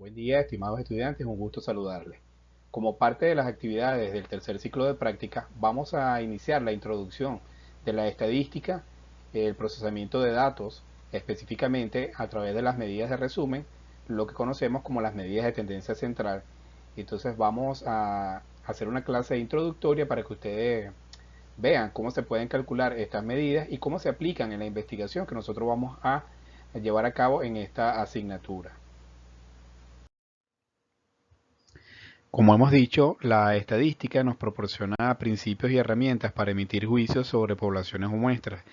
Buen día, estimados estudiantes, un gusto saludarles. Como parte de las actividades del tercer ciclo de práctica, vamos a iniciar la introducción de la estadística, el procesamiento de datos, específicamente a través de las medidas de resumen, lo que conocemos como las medidas de tendencia central. Entonces vamos a hacer una clase introductoria para que ustedes vean cómo se pueden calcular estas medidas y cómo se aplican en la investigación que nosotros vamos a llevar a cabo en esta asignatura. Como hemos dicho, la estadística nos proporciona principios y herramientas para emitir juicios sobre poblaciones o muestras.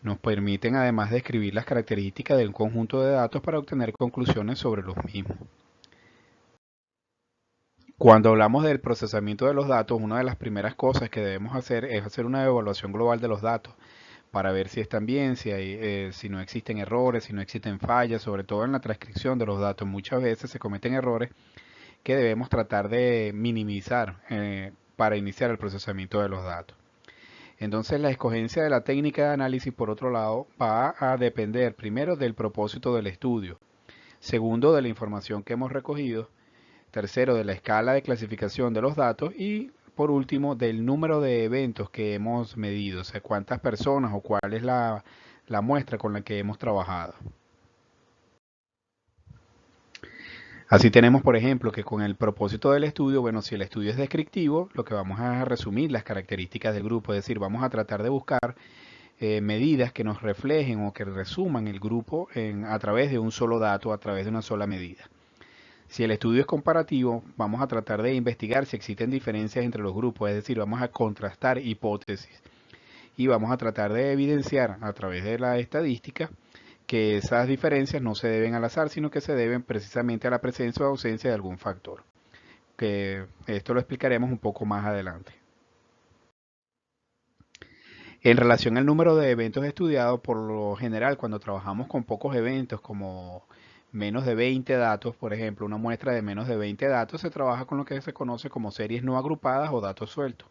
Nos permiten además describir las características de un conjunto de datos para obtener conclusiones sobre los mismos. Cuando hablamos del procesamiento de los datos, una de las primeras cosas que debemos hacer es hacer una evaluación global de los datos para ver si están bien, si no existen errores, si no existen fallas, sobre todo en la transcripción de los datos. Muchas veces se cometen errores que debemos tratar de minimizar para iniciar el procesamiento de los datos. Entonces la escogencia de la técnica de análisis, por otro lado, va a depender primero del propósito del estudio, segundo de la información que hemos recogido, tercero de la escala de clasificación de los datos y por último del número de eventos que hemos medido, o sea, cuántas personas o cuál es la muestra con la que hemos trabajado. Así tenemos, por ejemplo, que con el propósito del estudio, bueno, si el estudio es descriptivo, lo que vamos a resumir las características del grupo, es decir, vamos a tratar de buscar medidas que nos reflejen o que resuman el grupo a través de un solo dato, a través de una sola medida. Si el estudio es comparativo, vamos a tratar de investigar si existen diferencias entre los grupos, es decir, vamos a contrastar hipótesis y vamos a tratar de evidenciar a través de la estadística que esas diferencias no se deben al azar, sino que se deben precisamente a la presencia o ausencia de algún factor, que esto lo explicaremos un poco más adelante. En relación al número de eventos estudiados, por lo general, cuando trabajamos con pocos eventos, como menos de 20 datos, por ejemplo, una muestra de menos de 20 datos, se trabaja con lo que se conoce como series no agrupadas o datos sueltos.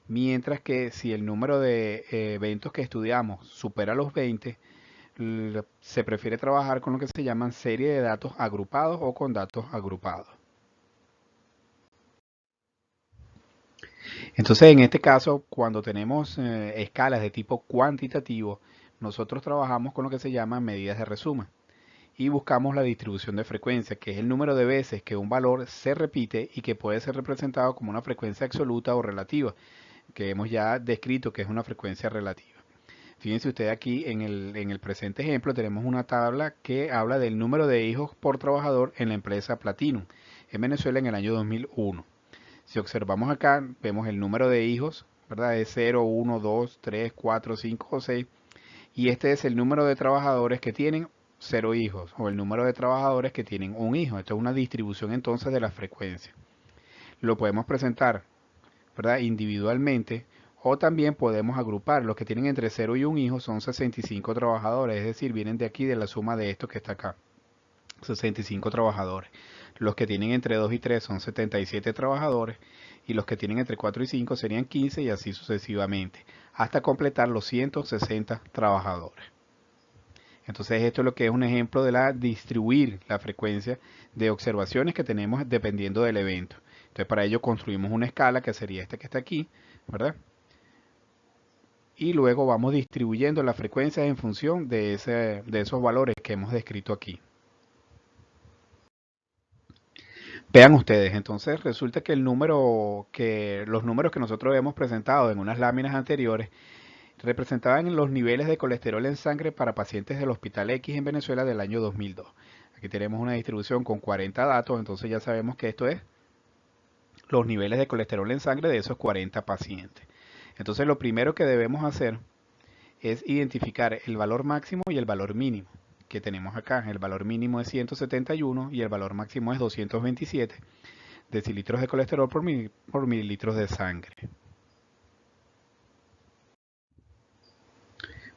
Mientras que si el número de eventos que estudiamos supera los 20, se prefiere trabajar con lo que se llaman serie de datos agrupados o con datos agrupados. Entonces, en este caso, cuando tenemos escalas de tipo cuantitativo, nosotros trabajamos con lo que se llama medidas de resumen y buscamos la distribución de frecuencia, que es el número de veces que un valor se repite y que puede ser representado como una frecuencia absoluta o relativa, que hemos ya descrito que es una frecuencia relativa. Fíjense usted aquí en el presente ejemplo tenemos una tabla que habla del número de hijos por trabajador en la empresa Platinum en Venezuela en el año 2001. Si observamos acá, vemos el número de hijos, ¿verdad? Es 0, 1, 2, 3, 4, 5 o 6. Y este es el número de trabajadores que tienen 0 hijos o el número de trabajadores que tienen un hijo. Esto es una distribución entonces de la frecuencia. Lo podemos presentar, ¿verdad? Individualmente o también podemos agrupar. Los que tienen entre 0 y un hijo son 65 trabajadores, es decir, vienen de aquí de la suma de esto que está acá. 65 trabajadores. Los que tienen entre 2 y 3 son 77 trabajadores y los que tienen entre 4 y 5 serían 15 y así sucesivamente, hasta completar los 160 trabajadores. Entonces esto es lo que es un ejemplo de la distribuir la frecuencia de observaciones que tenemos dependiendo del evento. Entonces para ello construimos una escala que sería esta que está aquí, ¿verdad? Y luego vamos distribuyendo las frecuencias en función de esos valores que hemos descrito aquí. Vean ustedes, entonces resulta que los números que nosotros hemos presentado en unas láminas anteriores representaban los niveles de colesterol en sangre para pacientes del Hospital X en Venezuela del año 2002. Aquí tenemos una distribución con 40 datos, entonces ya sabemos que esto es los niveles de colesterol en sangre de esos 40 pacientes. Entonces lo primero que debemos hacer es identificar el valor máximo y el valor mínimo que tenemos acá. El valor mínimo es 171 y el valor máximo es 227 decilitros de colesterol por mililitros de sangre.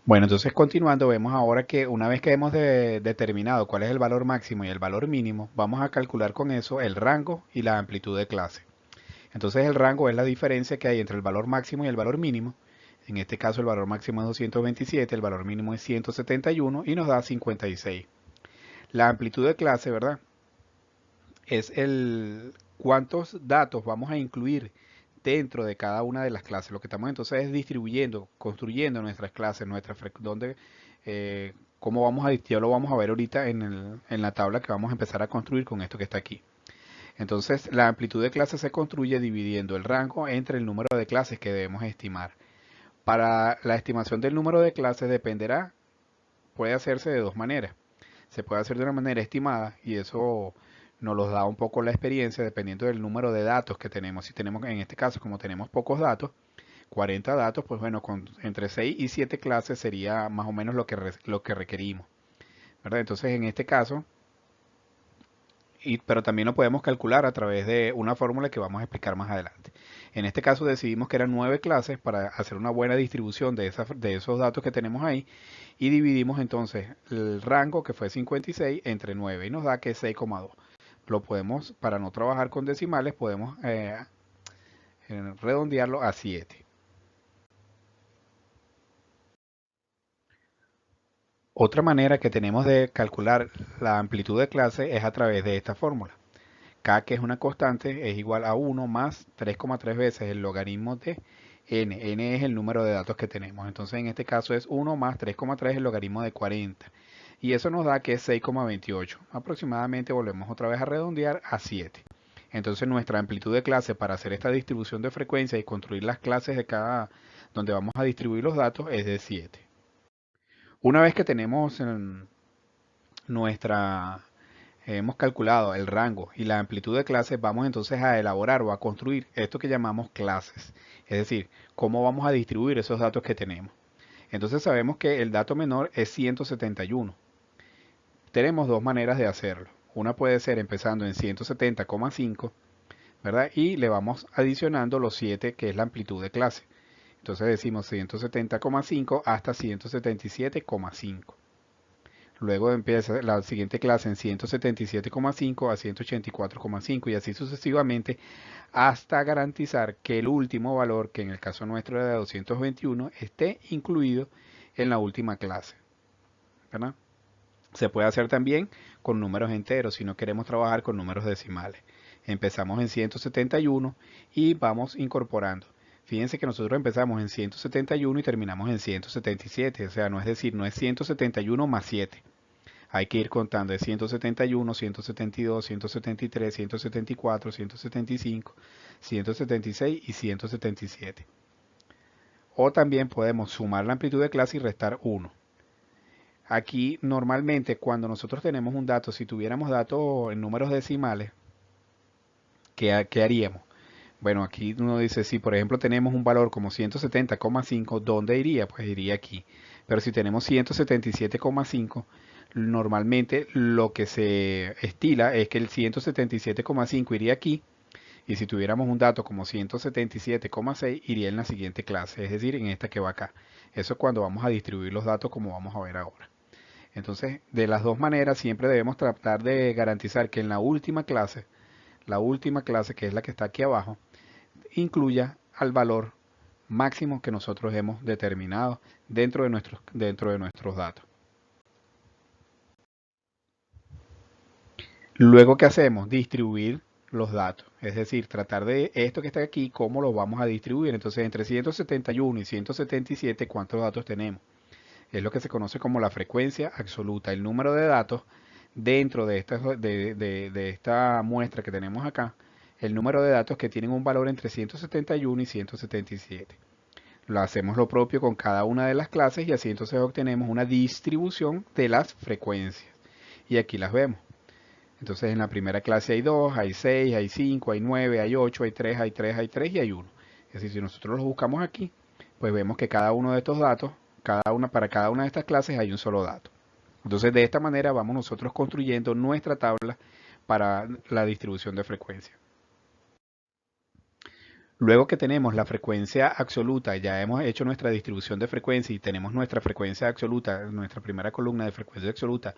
Bueno, entonces continuando, vemos ahora que una vez que hemos determinado cuál es el valor máximo y el valor mínimo, vamos a calcular con eso el rango y la amplitud de clase. Entonces el rango es la diferencia que hay entre el valor máximo y el valor mínimo. En este caso el valor máximo es 227, el valor mínimo es 171 y nos da 56. La amplitud de clase, ¿verdad? es el cuántos datos vamos a incluir dentro de cada una de las clases. Lo que estamos entonces es distribuyendo, construyendo nuestras clases, donde, cómo vamos a, ya lo vamos a ver ahorita en la tabla que vamos a empezar a construir con esto que está aquí. Entonces, la amplitud de clases se construye dividiendo el rango entre el número de clases que debemos estimar. Para la estimación del número de clases dependerá, puede hacerse de dos maneras. Se puede hacer de una manera estimada y eso nos los da un poco la experiencia dependiendo del número de datos que tenemos. Si tenemos, en este caso, como tenemos pocos datos, 40 datos, pues bueno, entre 6 y 7 clases sería más o menos lo que requerimos, ¿verdad? Entonces, en este caso, pero también lo podemos calcular a través de una fórmula que vamos a explicar más adelante. En este caso decidimos que eran 9 clases para hacer una buena distribución de esos datos que tenemos ahí y dividimos entonces el rango que fue 56 entre 9 y nos da que es 6,2. Lo podemos, para no trabajar con decimales, podemos redondearlo a 7. Otra manera que tenemos de calcular la amplitud de clase es a través de esta fórmula. K, que es una constante, es igual a 1 más 3,3 veces el logaritmo de n. N es el número de datos que tenemos. Entonces, en este caso es 1 más 3,3 el logaritmo de 40. Y eso nos da que es 6,28. Aproximadamente volvemos otra vez a redondear a 7. Entonces, nuestra amplitud de clase para hacer esta distribución de frecuencia y construir las clases de cada donde vamos a distribuir los datos es de 7. Una vez que tenemos nuestra hemos calculado el rango y la amplitud de clases, vamos entonces a elaborar o a construir esto que llamamos clases. Es decir, cómo vamos a distribuir esos datos que tenemos. Entonces sabemos que el dato menor es 171. Tenemos dos maneras de hacerlo. Una puede ser empezando en 170,5, ¿verdad? Y le vamos adicionando los 7 que es la amplitud de clase. Entonces decimos 170,5 hasta 177,5. Luego empieza la siguiente clase en 177,5 a 184,5 y así sucesivamente hasta garantizar que el último valor, que en el caso nuestro era de 221, esté incluido en la última clase, ¿verdad? Se puede hacer también con números enteros si no queremos trabajar con números decimales. Empezamos en 171 y vamos incorporando. Fíjense que nosotros empezamos en 171 y terminamos en 177, o sea, no es decir, no es 171 más 7. Hay que ir contando de 171, 172, 173, 174, 175, 176 y 177. O también podemos sumar la amplitud de clase y restar 1. Aquí normalmente cuando nosotros tenemos un dato, si tuviéramos datos en números decimales, ¿qué haríamos? Bueno, aquí uno dice, si por ejemplo tenemos un valor como 170,5, ¿dónde iría? Pues iría aquí. Pero si tenemos 177,5, normalmente lo que se estila es que el 177,5 iría aquí. Y si tuviéramos un dato como 177,6, iría en la siguiente clase, es decir, en esta que va acá. Eso es cuando vamos a distribuir los datos como vamos a ver ahora. Entonces, de las dos maneras, siempre debemos tratar de garantizar que en la última clase, que es la que está aquí abajo, incluya al valor máximo que nosotros hemos determinado dentro de nuestros datos. Luego, ¿qué hacemos? Distribuir los datos. Es decir, tratar de esto que está aquí, cómo lo vamos a distribuir. Entonces, entre 171 y 177, ¿cuántos datos tenemos? Es lo que se conoce como la frecuencia absoluta. El número de datos dentro de esta muestra que tenemos acá, el número de datos que tienen un valor entre 171 y 177. Lo hacemos lo propio con cada una de las clases y así entonces obtenemos una distribución de las frecuencias. Y aquí las vemos. Entonces en la primera clase hay 2, hay 6, hay 5, hay 9, hay 8, hay 3, hay 3, hay 3 y hay 1. Es decir, si nosotros los buscamos aquí, pues vemos que cada uno de estos datos, para cada una de estas clases hay un solo dato. Entonces de esta manera vamos nosotros construyendo nuestra tabla para la distribución de frecuencia. Luego que tenemos la frecuencia absoluta, ya hemos hecho nuestra distribución de frecuencia y tenemos nuestra frecuencia absoluta, nuestra primera columna de frecuencia absoluta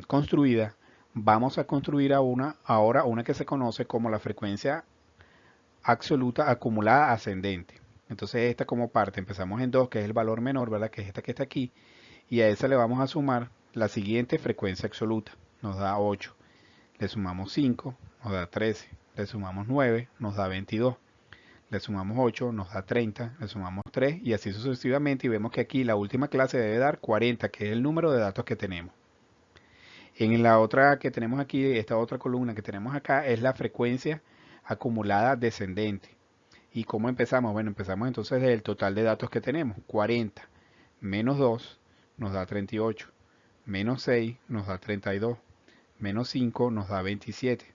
construida, vamos a construir ahora una que se conoce como la frecuencia absoluta acumulada ascendente. Entonces esta como parte, empezamos en 2, que es el valor menor, ¿verdad? Que es esta que está aquí, y a esa le vamos a sumar la siguiente frecuencia absoluta, nos da 8. le sumamos 5, nos da 13, le sumamos 9, nos da 22, le sumamos 8, nos da 30, le sumamos 3 y así sucesivamente y vemos que aquí la última clase debe dar 40, que es el número de datos que tenemos. En la otra que tenemos aquí, esta otra columna que tenemos acá, es la frecuencia acumulada descendente. ¿Y cómo empezamos? Bueno, empezamos entonces del total de datos que tenemos. 40 menos 2 nos da 38, menos 6 nos da 32, menos 5 nos da 27,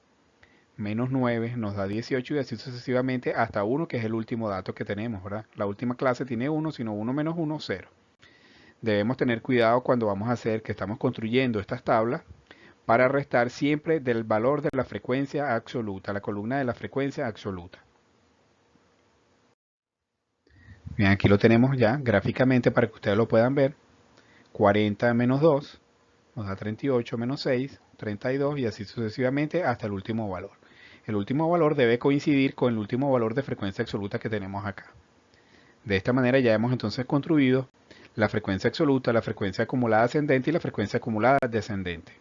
menos 9 nos da 18 y así sucesivamente hasta 1, que es el último dato que tenemos, ¿verdad? La última clase tiene 1, sino 1 menos 1, 0. Debemos tener cuidado cuando vamos a hacer que estamos construyendo estas tablas para restar siempre del valor de la frecuencia absoluta, la columna de la frecuencia absoluta. Bien, aquí lo tenemos ya gráficamente para que ustedes lo puedan ver. 40 menos 2 nos da 38 menos 6, 32 y así sucesivamente hasta el último valor. El último valor debe coincidir con el último valor de frecuencia absoluta que tenemos acá. De esta manera ya hemos entonces construido la frecuencia absoluta, la frecuencia acumulada ascendente y la frecuencia acumulada descendente.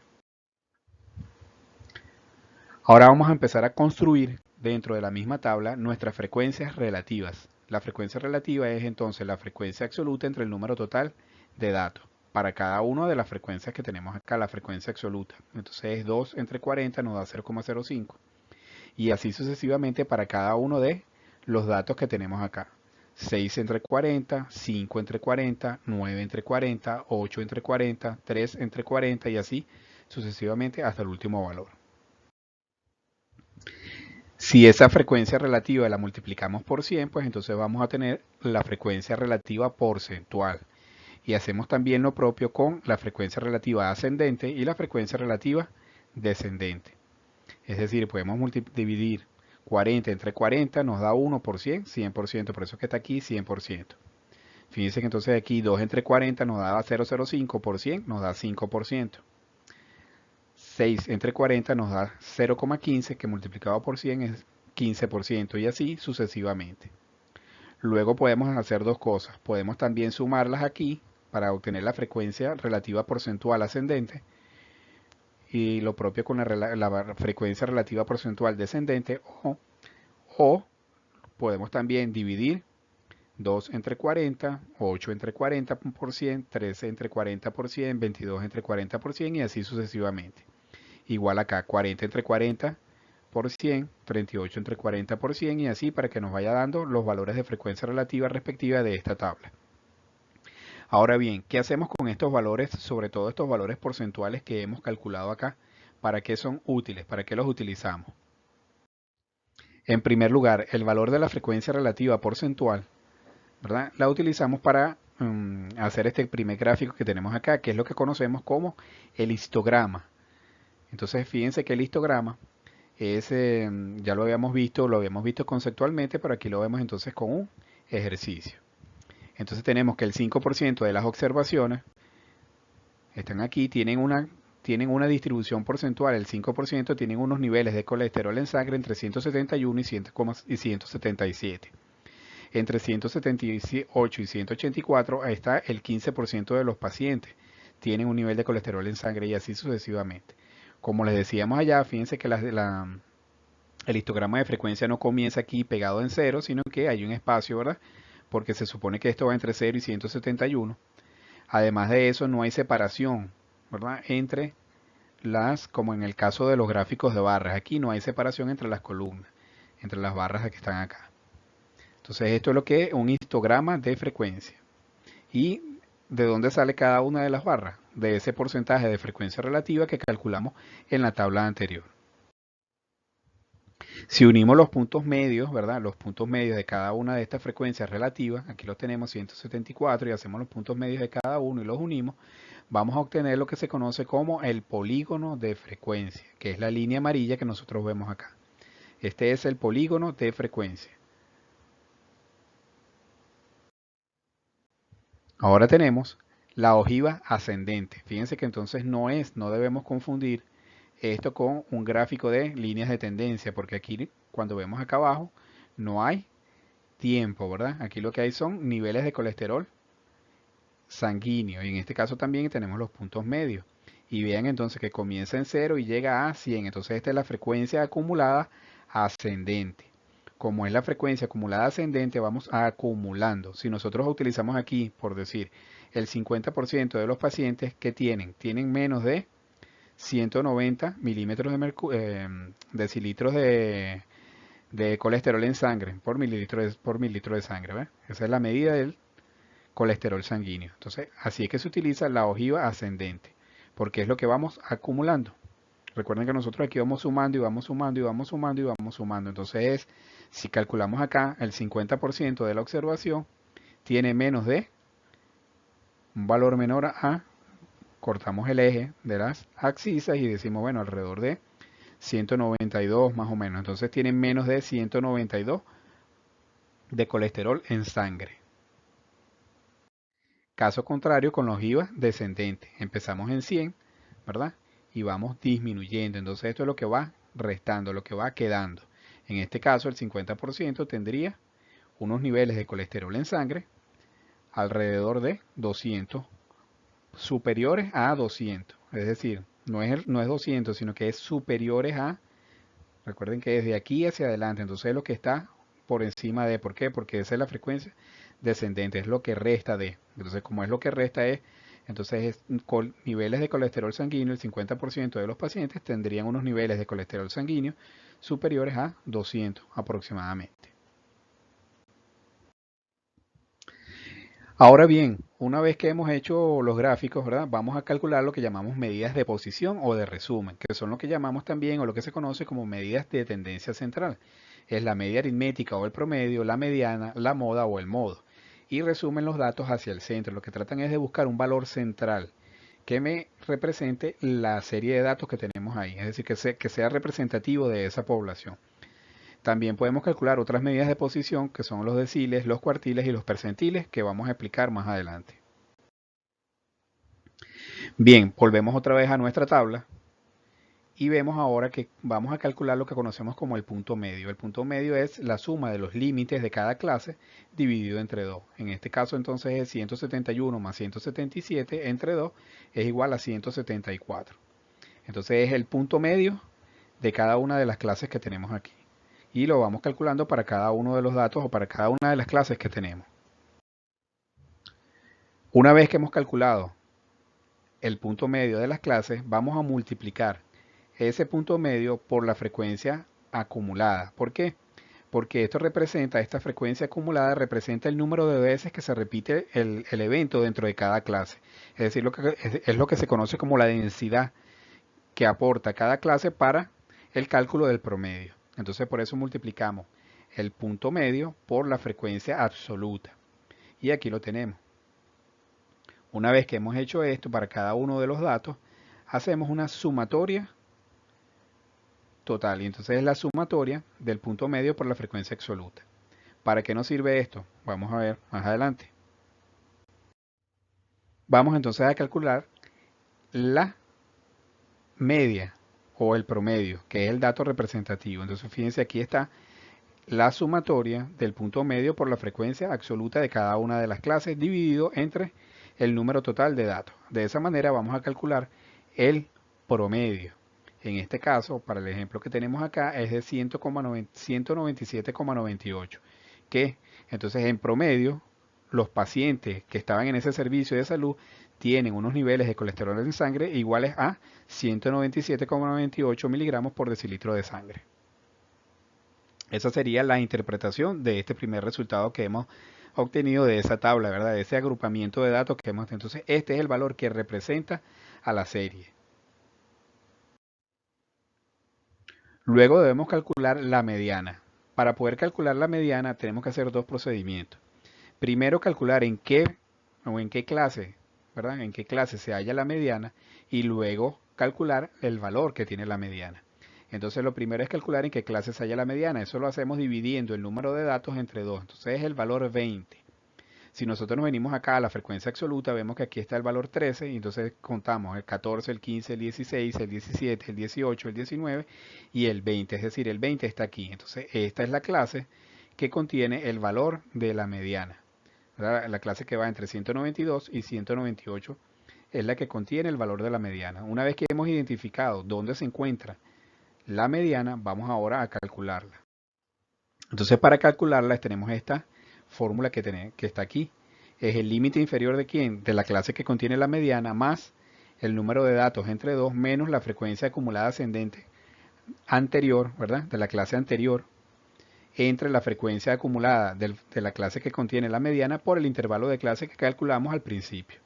Ahora vamos a empezar a construir dentro de la misma tabla nuestras frecuencias relativas. La frecuencia relativa es entonces la frecuencia absoluta entre el número total de datos. Para cada una de las frecuencias que tenemos acá, la frecuencia absoluta. Entonces 2 entre 40 nos da 0,05. Y así sucesivamente para cada uno de los datos que tenemos acá. 6 entre 40, 5 entre 40, 9 entre 40, 8 entre 40, 3 entre 40 y así sucesivamente hasta el último valor. Si esa frecuencia relativa la multiplicamos por 100, pues entonces vamos a tener la frecuencia relativa porcentual. Y hacemos también lo propio con la frecuencia relativa ascendente y la frecuencia relativa descendente. Es decir, podemos dividir 40 entre 40, nos da 1 por 100, 100%, por eso es que está aquí 100%. Fíjense que entonces aquí 2 entre 40 nos da 0,05 por 100, nos da 5%. 6 entre 40 nos da 0,15, que multiplicado por 100 es 15%, y así sucesivamente. Luego podemos hacer dos cosas. Podemos también sumarlas aquí para obtener la frecuencia relativa porcentual ascendente y lo propio con la frecuencia relativa porcentual descendente, o podemos también dividir 2 entre 40, 8 entre 40 por 100, 13 entre 40 por 100, 22 entre 40 por 100 y así sucesivamente. Igual acá 40 entre 40 por 100, 38 entre 40 por 100 y así para que nos vaya dando los valores de frecuencia relativa respectiva de esta tabla. Ahora bien, ¿qué hacemos con estos valores, sobre todo estos valores porcentuales que hemos calculado acá? ¿Para qué son útiles? ¿Para qué los utilizamos? En primer lugar, el valor de la frecuencia relativa porcentual, ¿verdad? La utilizamos para hacer este primer gráfico que tenemos acá, que es lo que conocemos como el histograma. Entonces, fíjense que el histograma es, ya lo habíamos visto conceptualmente, pero aquí lo vemos entonces con un ejercicio. Entonces tenemos que el 5% de las observaciones están aquí, tienen una distribución porcentual, el 5% tienen unos niveles de colesterol en sangre entre 171 y 177. Entre 178 y 184 ahí está el 15% de los pacientes tienen un nivel de colesterol en sangre y así sucesivamente. Como les decíamos allá, fíjense que el histograma de frecuencia no comienza aquí pegado en 0, sino que hay un espacio, ¿verdad? Porque se supone que esto va entre 0 y 171. Además de eso, no hay separación, ¿verdad? Entre como en el caso de los gráficos de barras. Aquí no hay separación entre las columnas, entre las barras que están acá. Entonces esto es lo que es un histograma de frecuencia. ¿Y de dónde sale cada una de las barras? De ese porcentaje de frecuencia relativa que calculamos en la tabla anterior. Si unimos los puntos medios, ¿verdad? Los puntos medios de cada una de estas frecuencias relativas, aquí los tenemos 174 y hacemos los puntos medios de cada uno y los unimos, vamos a obtener lo que se conoce como el polígono de frecuencia, que es la línea amarilla que nosotros vemos acá. Este es el polígono de frecuencia. Ahora tenemos la ojiva ascendente. Fíjense que entonces no debemos confundir esto con un gráfico de líneas de tendencia, porque aquí cuando vemos acá abajo no hay tiempo, ¿verdad? Aquí lo que hay son niveles de colesterol sanguíneo y en este caso también tenemos los puntos medios. Y vean entonces que comienza en 0 y llega a 100. Entonces esta es la frecuencia acumulada ascendente. Como es la frecuencia acumulada ascendente, vamos acumulando. Si nosotros utilizamos aquí, por decir, el 50% de los pacientes que tienen menos de 190 milímetros de decilitros de colesterol en sangre por mililitro de sangre, ¿ve? Esa es la medida del colesterol sanguíneo. Entonces, así es que se utiliza la ojiva ascendente, porque es lo que vamos acumulando. Recuerden que nosotros aquí vamos sumando y vamos sumando y vamos sumando y vamos sumando. Entonces, si calculamos acá el 50% de la observación, tiene menos de un valor menor a, cortamos el eje de las abscisas y decimos, bueno, alrededor de 192 más o menos. Entonces tienen menos de 192 de colesterol en sangre. Caso contrario con los IVA descendentes. Empezamos en 100, ¿verdad? Y vamos disminuyendo. Entonces esto es lo que va restando, lo que va quedando. En este caso el 50% tendría unos niveles de colesterol en sangre alrededor de 200, superiores a 200. Es decir, no es 200, sino que es superiores a, recuerden que desde aquí hacia adelante, entonces es lo que está por encima de, ¿por qué? Porque esa es la frecuencia descendente, es lo que resta de. Entonces, como es lo que resta es, entonces con niveles de colesterol sanguíneo, el 50% de los pacientes tendrían unos niveles de colesterol sanguíneo superiores a 200 aproximadamente. Ahora bien, una vez que hemos hecho los gráficos, ¿verdad? Vamos a calcular lo que llamamos medidas de posición o de resumen, que son lo que llamamos también o lo que se conoce como medidas de tendencia central. Es la media aritmética o el promedio, la mediana, la moda o el modo. Y resumen los datos hacia el centro. Lo que tratan es de buscar un valor central que me represente la serie de datos que tenemos ahí. Es decir, que sea representativo de esa población. También podemos calcular otras medidas de posición que son los deciles, los cuartiles y los percentiles que vamos a explicar más adelante. Bien, volvemos otra vez a nuestra tabla y vemos ahora que vamos a calcular lo que conocemos como el punto medio. El punto medio es la suma de los límites de cada clase dividido entre 2. En este caso entonces es 171 más 177 entre 2 es igual a 174. Entonces es el punto medio de cada una de las clases que tenemos aquí. Y lo vamos calculando para cada uno de los datos o para cada una de las clases que tenemos. Una vez que hemos calculado el punto medio de las clases, vamos a multiplicar ese punto medio por la frecuencia acumulada. ¿Por qué? Porque esta frecuencia acumulada representa el número de veces que se repite el evento dentro de cada clase. Es decir, es lo que se conoce como la densidad que aporta cada clase para el cálculo del promedio. Entonces por eso multiplicamos el punto medio por la frecuencia absoluta. Y aquí lo tenemos. Una vez que hemos hecho esto para cada uno de los datos, hacemos una sumatoria total. Y entonces es la sumatoria del punto medio por la frecuencia absoluta. ¿Para qué nos sirve esto? Vamos a ver más adelante. Vamos entonces a calcular la media o el promedio, que es el dato representativo. Entonces fíjense, aquí está la sumatoria del punto medio por la frecuencia absoluta de cada una de las clases dividido entre el número total de datos. De esa manera vamos a calcular el promedio. En este caso, para el ejemplo que tenemos acá, es de 197,98. Que entonces en promedio, los pacientes que estaban en ese servicio de salud tienen unos niveles de colesterol en sangre iguales a 197,98 miligramos por decilitro de sangre. Esa sería la interpretación de este primer resultado que hemos obtenido de esa tabla, ¿verdad? De ese agrupamiento de datos que hemos tenido. Entonces, este es el valor que representa a la serie. Luego debemos calcular la mediana. Para poder calcular la mediana tenemos que hacer dos procedimientos. Primero calcular en qué clase, ¿verdad? En qué clase se halla la mediana y luego calcular el valor que tiene la mediana. Entonces lo primero es calcular en qué clase se halla la mediana. Eso lo hacemos dividiendo el número de datos entre 2. Entonces es el valor 20. Si nosotros nos venimos acá a la frecuencia absoluta, vemos que aquí está el valor 13 y entonces contamos el 14, el 15, el 16, el 17, el 18, el 19 y el 20. Es decir, el 20 está aquí. Entonces esta es la clase que contiene el valor de la mediana. La clase que va entre 192 y 198 es la que contiene el valor de la mediana. Una vez que hemos identificado dónde se encuentra la mediana, vamos ahora a calcularla. Entonces, para calcularla tenemos esta fórmula que está aquí. Es el límite inferior de quién? De la clase que contiene la mediana más el número de datos entre 2 menos la frecuencia acumulada ascendente anterior, ¿verdad? De la clase anterior, entre la frecuencia acumulada de la clase que contiene la mediana por el intervalo de clase que calculamos al principio.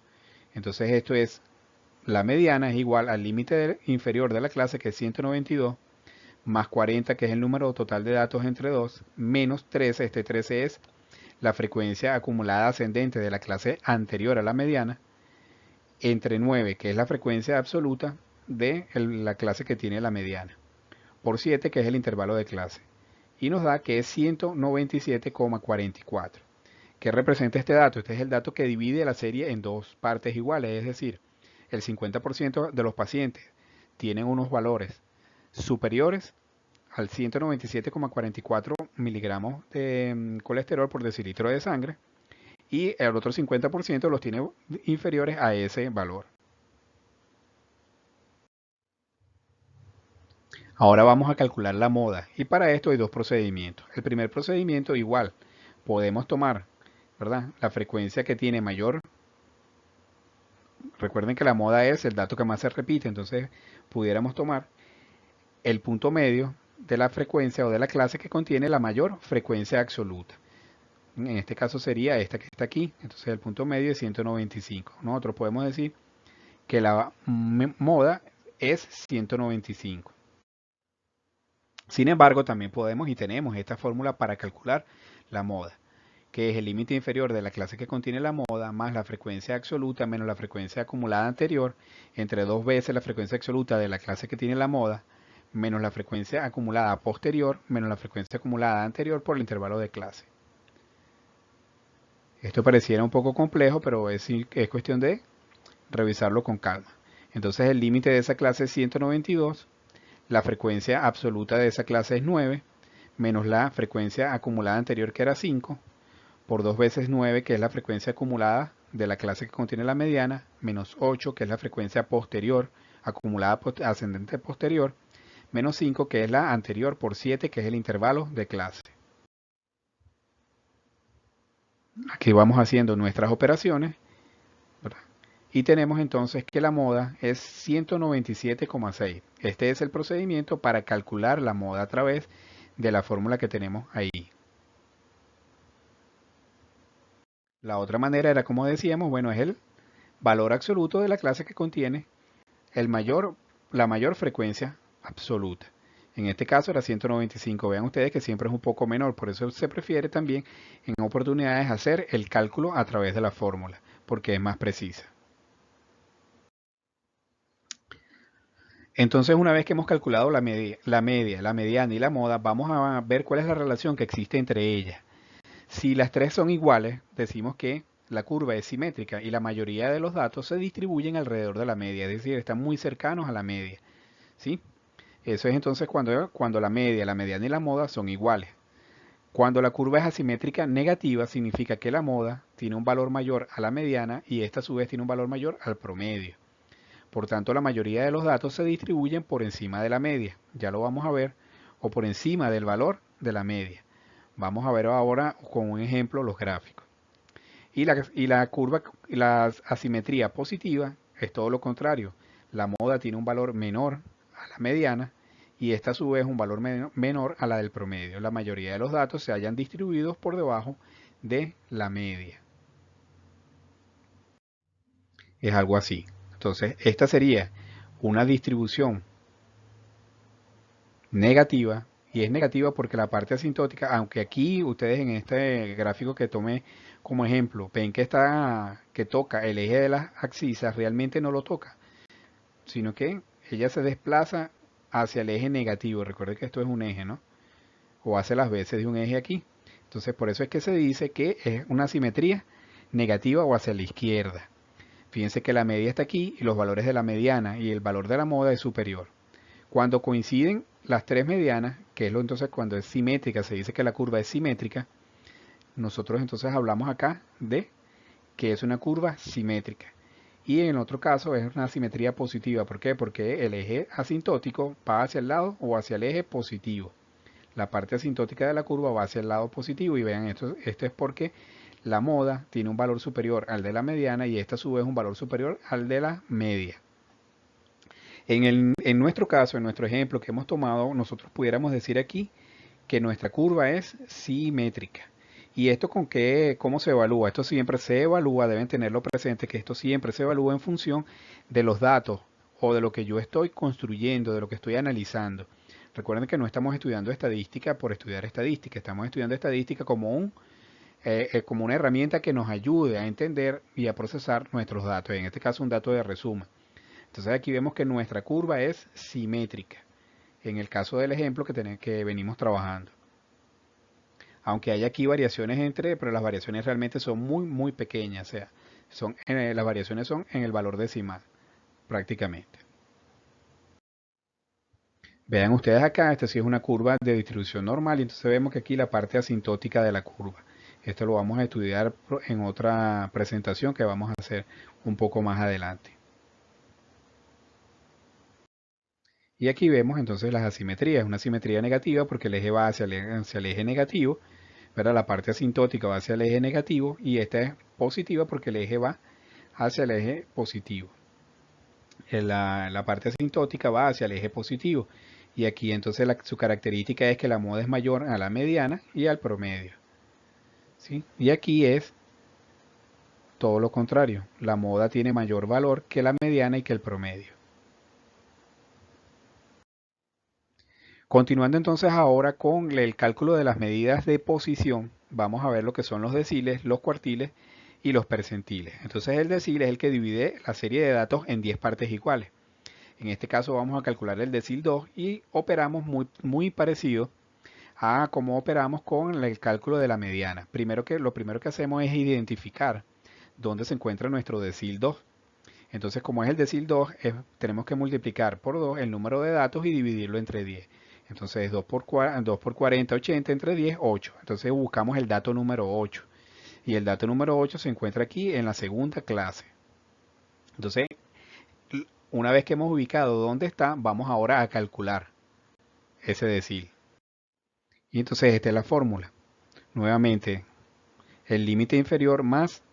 Entonces esto es, la mediana es igual al límite inferior de la clase, que es 192, más 40, que es el número total de datos entre 2, menos 13, este 13 es la frecuencia acumulada ascendente de la clase anterior a la mediana, entre 9, que es la frecuencia absoluta de la clase que tiene la mediana, por 7, que es el intervalo de clase. Y nos da que es 197,44. ¿Qué representa este dato? Este es el dato que divide la serie en dos partes iguales, es decir, el 50% de los pacientes tienen unos valores superiores al 197,44 miligramos de colesterol por decilitro de sangre, y el otro 50% los tiene inferiores a ese valor. Ahora vamos a calcular la moda, y para esto hay dos procedimientos. El primer procedimiento, igual, podemos tomar, ¿verdad?, la frecuencia que tiene mayor. Recuerden que la moda es el dato que más se repite, entonces pudiéramos tomar el punto medio de la frecuencia o de la clase que contiene la mayor frecuencia absoluta. En este caso sería esta que está aquí, entonces el punto medio es 195. Nosotros podemos decir que la moda es 195. Sin embargo, también podemos y tenemos esta fórmula para calcular la moda, que es el límite inferior de la clase que contiene la moda más la frecuencia absoluta menos la frecuencia acumulada anterior, entre 2 veces la frecuencia absoluta de la clase que tiene la moda, menos la frecuencia acumulada posterior, menos la frecuencia acumulada anterior por el intervalo de clase. Esto pareciera un poco complejo, pero es cuestión de revisarlo con calma. Entonces el límite de esa clase es 192, la frecuencia absoluta de esa clase es 9, menos la frecuencia acumulada anterior, que era 5, por 2 veces 9, que es la frecuencia acumulada de la clase que contiene la mediana, menos 8, que es la frecuencia posterior, acumulada ascendente posterior, menos 5, que es la anterior, por 7, que es el intervalo de clase. Aquí vamos haciendo nuestras operaciones, ¿verdad? Y tenemos entonces que la moda es 197,6. Este es el procedimiento para calcular la moda a través de la fórmula que tenemos ahí. La otra manera era, como decíamos, bueno, es el valor absoluto de la clase que contiene la mayor frecuencia absoluta. En este caso era 195. Vean ustedes que siempre es un poco menor, por eso se prefiere también en oportunidades hacer el cálculo a través de la fórmula, porque es más precisa. Entonces, una vez que hemos calculado la mediana y la moda, vamos a ver cuál es la relación que existe entre ellas. Si las tres son iguales, decimos que la curva es simétrica y la mayoría de los datos se distribuyen alrededor de la media, es decir, están muy cercanos a la media, ¿sí? Eso es entonces cuando la media, la mediana y la moda son iguales. Cuando la curva es asimétrica negativa, significa que la moda tiene un valor mayor a la mediana y esta a su vez tiene un valor mayor al promedio. Por tanto, la mayoría de los datos se distribuyen por encima de la media, ya lo vamos a ver, o por encima del valor de la media. Vamos a ver ahora con un ejemplo los gráficos. Y la asimetría positiva es todo lo contrario. La moda tiene un valor menor a la mediana y esta a su vez un valor menor a la del promedio. La mayoría de los datos se hallan distribuidos por debajo de la media. Es algo así. Entonces, esta sería una distribución negativa, y es negativa porque la parte asintótica, aunque aquí ustedes en este gráfico que tomé como ejemplo, ven que toca el eje de las abscisas, realmente no lo toca, sino que ella se desplaza hacia el eje negativo. Recuerden que esto es un eje, ¿no? O hace las veces de un eje aquí. Entonces, por eso es que se dice que es una simetría negativa o hacia la izquierda. Fíjense que la media está aquí y los valores de la mediana y el valor de la moda es superior. Cuando coinciden las tres medianas, que es lo entonces cuando es simétrica, se dice que la curva es simétrica, nosotros entonces hablamos acá de que es una curva simétrica. Y en el otro caso es una simetría positiva. ¿Por qué? Porque el eje asintótico va hacia el lado o hacia el eje positivo. La parte asintótica de la curva va hacia el lado positivo y vean, esto es porque la moda tiene un valor superior al de la mediana y esta a su vez un valor superior al de la media. En nuestro caso, en nuestro ejemplo que hemos tomado, nosotros pudiéramos decir aquí que nuestra curva es simétrica. ¿Y esto con qué, cómo se evalúa? Esto siempre se evalúa, deben tenerlo presente, que esto siempre se evalúa en función de los datos o de lo que yo estoy construyendo, de lo que estoy analizando. Recuerden que no estamos estudiando estadística por estudiar estadística, estamos estudiando estadística como una herramienta que nos ayude a entender y a procesar nuestros datos, en este caso un dato de resumen. Entonces aquí vemos que nuestra curva es simétrica, en el caso del ejemplo que venimos trabajando. Aunque hay aquí variaciones pero las variaciones realmente son muy pequeñas, o sea, las variaciones son en el valor decimal, prácticamente. Vean ustedes acá, esta sí es una curva de distribución normal y entonces vemos que aquí la parte asintótica de la curva. Esto lo vamos a estudiar en otra presentación que vamos a hacer un poco más adelante. Y aquí vemos entonces las asimetrías, una simetría negativa porque el eje va hacia el eje negativo, ¿verdad? La parte asintótica va hacia el eje negativo y esta es positiva porque el eje va hacia el eje positivo. La parte asintótica va hacia el eje positivo y aquí entonces su característica es que la moda es mayor a la mediana y al promedio, ¿sí? Y aquí es todo lo contrario, la moda tiene mayor valor que la mediana y que el promedio. Continuando entonces ahora con el cálculo de las medidas de posición, vamos a ver lo que son los deciles, los cuartiles y los percentiles. Entonces el decil es el que divide la serie de datos en 10 partes iguales. En este caso vamos a calcular el decil 2 y operamos muy parecido a cómo operamos con el cálculo de la mediana. Lo primero que hacemos es identificar dónde se encuentra nuestro decil 2. Entonces, como es el decil 2, tenemos que multiplicar por 2 el número de datos y dividirlo entre 10. Entonces, 2 por 40, 80, entre 10, 8. Entonces, buscamos el dato número 8. Y el dato número 8 se encuentra aquí en la segunda clase. Entonces, una vez que hemos ubicado dónde está, vamos ahora a calcular ese decil. Y entonces, esta es la fórmula. Nuevamente, el límite inferior más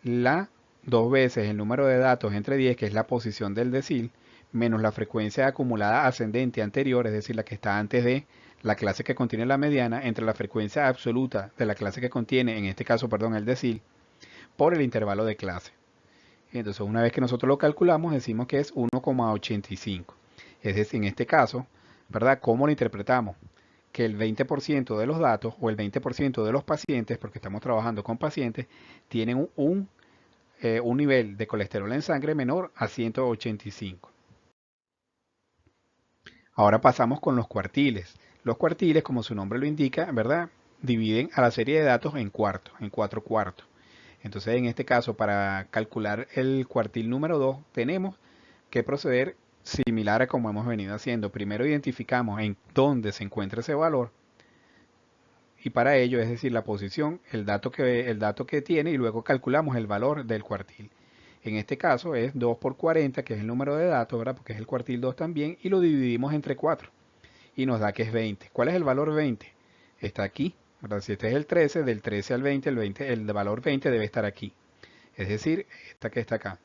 la dos veces el número de datos entre 10, que es la posición del decil, menos la frecuencia acumulada ascendente anterior, es decir, la que está antes de la clase que contiene la mediana, entre la frecuencia absoluta de la clase que contiene, en este caso, perdón, el decil, por el intervalo de clase. Entonces, una vez que nosotros lo calculamos, decimos que es 1,85. Es decir, en este caso, ¿verdad? ¿Cómo lo interpretamos? Que el 20% de los datos o el 20% de los pacientes, porque estamos trabajando con pacientes, tienen un nivel de colesterol en sangre menor a 185. Ahora pasamos con los cuartiles. Los cuartiles, como su nombre lo indica, ¿verdad? Dividen a la serie de datos en cuartos, en 4 cuartos. Entonces, en este caso, para calcular el cuartil número 2, tenemos que proceder similar a como hemos venido haciendo. Primero identificamos en dónde se encuentra ese valor y para ello, es decir, la posición, el dato que tiene y luego calculamos el valor del cuartil. En este caso es 2 por 40, que es el número de datos, ¿verdad? Porque es el cuartil 2 también, y lo dividimos entre 4 y nos da que es 20. ¿Cuál es el valor 20? Está aquí, ¿verdad? Si este es el 13, del 13 al 20, el valor 20 debe estar aquí. Es decir, esta que está acá.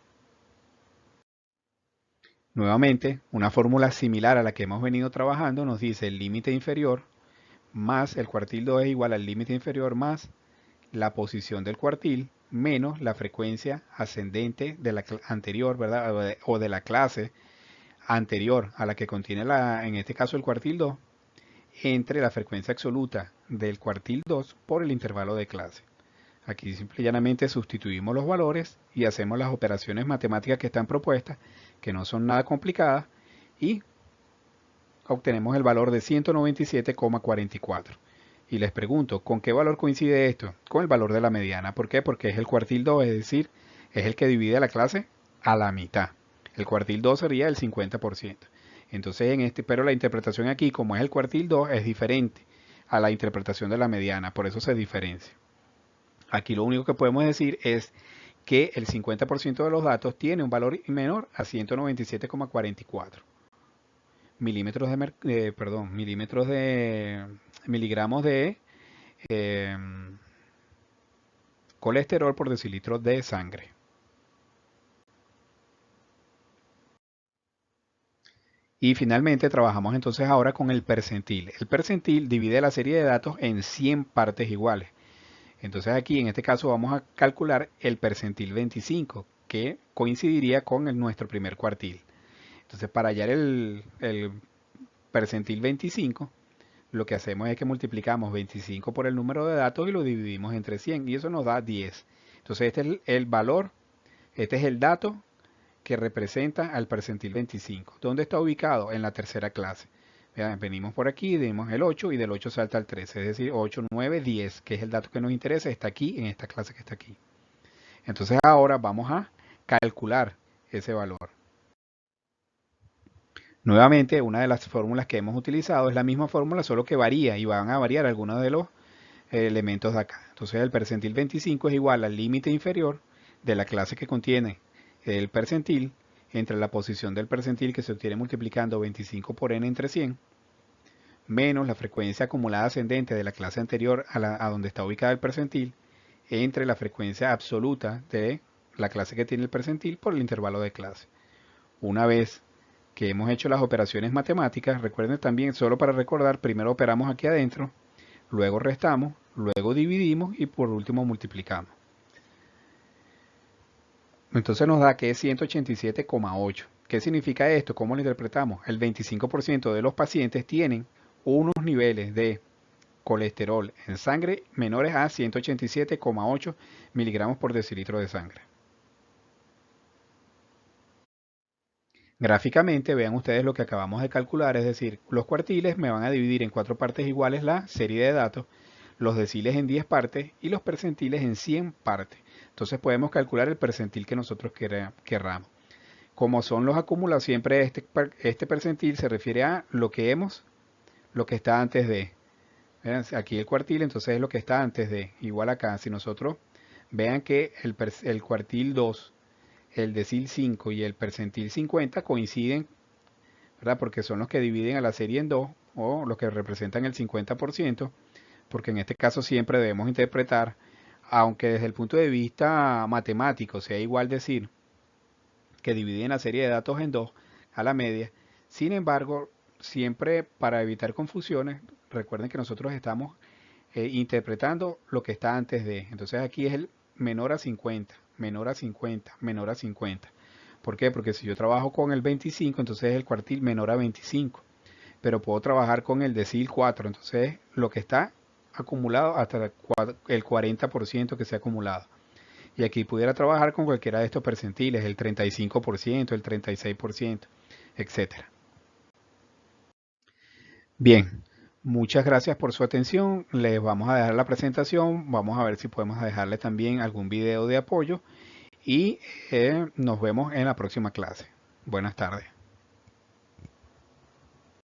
Nuevamente, una fórmula similar a la que hemos venido trabajando nos dice el límite inferior más el cuartil 2 es igual al límite inferior más la posición del cuartil menos la frecuencia ascendente de la anterior, ¿verdad? O de la clase anterior a la que contiene en este caso el cuartil 2, entre la frecuencia absoluta del cuartil 2 por el intervalo de clase. Aquí simple y llanamente sustituimos los valores y hacemos las operaciones matemáticas que están propuestas, que no son nada complicadas, y obtenemos el valor de 197,44. Y les pregunto, ¿con qué valor coincide esto? Con el valor de la mediana. ¿Por qué? Porque es el cuartil 2, es decir, es el que divide la clase a la mitad. El cuartil 2 sería el 50%. Entonces, pero la interpretación aquí, como es el cuartil 2, es diferente a la interpretación de la mediana, por eso se diferencia. Aquí lo único que podemos decir es que el 50% de los datos tiene un valor menor a 197,44 milímetros de miligramos de eh, colesterol por decilitro de sangre. Y finalmente trabajamos entonces ahora con el percentil. El percentil divide la serie de datos en 100 partes iguales. Entonces aquí en este caso vamos a calcular el percentil 25, que coincidiría con nuestro primer cuartil. Entonces para hallar el percentil 25, lo que hacemos es que multiplicamos 25 por el número de datos y lo dividimos entre 100 y eso nos da 10. Entonces este es el valor, este es el dato que representa al percentil 25. ¿Dónde está ubicado? En la tercera clase. Vean, venimos por aquí, dimos el 8 y del 8 salta al 13, es decir, 8, 9, 10, que es el dato que nos interesa, está aquí en esta clase que está aquí. Entonces ahora vamos a calcular ese valor. Nuevamente, una de las fórmulas que hemos utilizado es la misma fórmula, solo que varía y van a variar algunos de los elementos de acá. Entonces el percentil 25 es igual al límite inferior de la clase que contiene el percentil entre la posición del percentil que se obtiene multiplicando 25 por n entre 100 menos la frecuencia acumulada ascendente de la clase anterior a donde está ubicada el percentil entre la frecuencia absoluta de la clase que tiene el percentil por el intervalo de clase. Una vez que hemos hecho las operaciones matemáticas, recuerden también, solo para recordar, primero operamos aquí adentro, luego restamos, luego dividimos y por último multiplicamos. Entonces nos da que es 187,8. ¿Qué significa esto? ¿Cómo lo interpretamos? El 25% de los pacientes tienen unos niveles de colesterol en sangre menores a 187,8 miligramos por decilitro de sangre. Gráficamente vean ustedes lo que acabamos de calcular, es decir, los cuartiles me van a dividir en 4 partes iguales la serie de datos, los deciles en 10 partes y los percentiles en 100 partes. Entonces podemos calcular el percentil que nosotros querramos. Como son los acumulados, siempre este percentil se refiere a lo que está antes de. Vean, aquí el cuartil, entonces es lo que está antes de. Igual acá, si nosotros vean que el cuartil 2, el decil 5 y el percentil 50 coinciden, ¿verdad? Porque son los que dividen a la serie en 2 o los que representan el 50%, porque en este caso siempre debemos interpretar, aunque desde el punto de vista matemático sea igual decir que dividen la serie de datos en 2 a la media, sin embargo, siempre para evitar confusiones, recuerden que nosotros estamos interpretando lo que está antes de. Entonces aquí es el menor a 50, menor a 50, menor a 50. ¿Por qué? Porque si yo trabajo con el 25, entonces es el cuartil menor a 25. Pero puedo trabajar con el decil 4, entonces lo que está acumulado hasta el 40% que se ha acumulado. Y aquí pudiera trabajar con cualquiera de estos percentiles, el 35%, el 36%, etcétera. Bien, muchas gracias por su atención. Les vamos a dejar la presentación. Vamos a ver si podemos dejarle también algún video de apoyo. Y nos vemos en la próxima clase. Buenas tardes.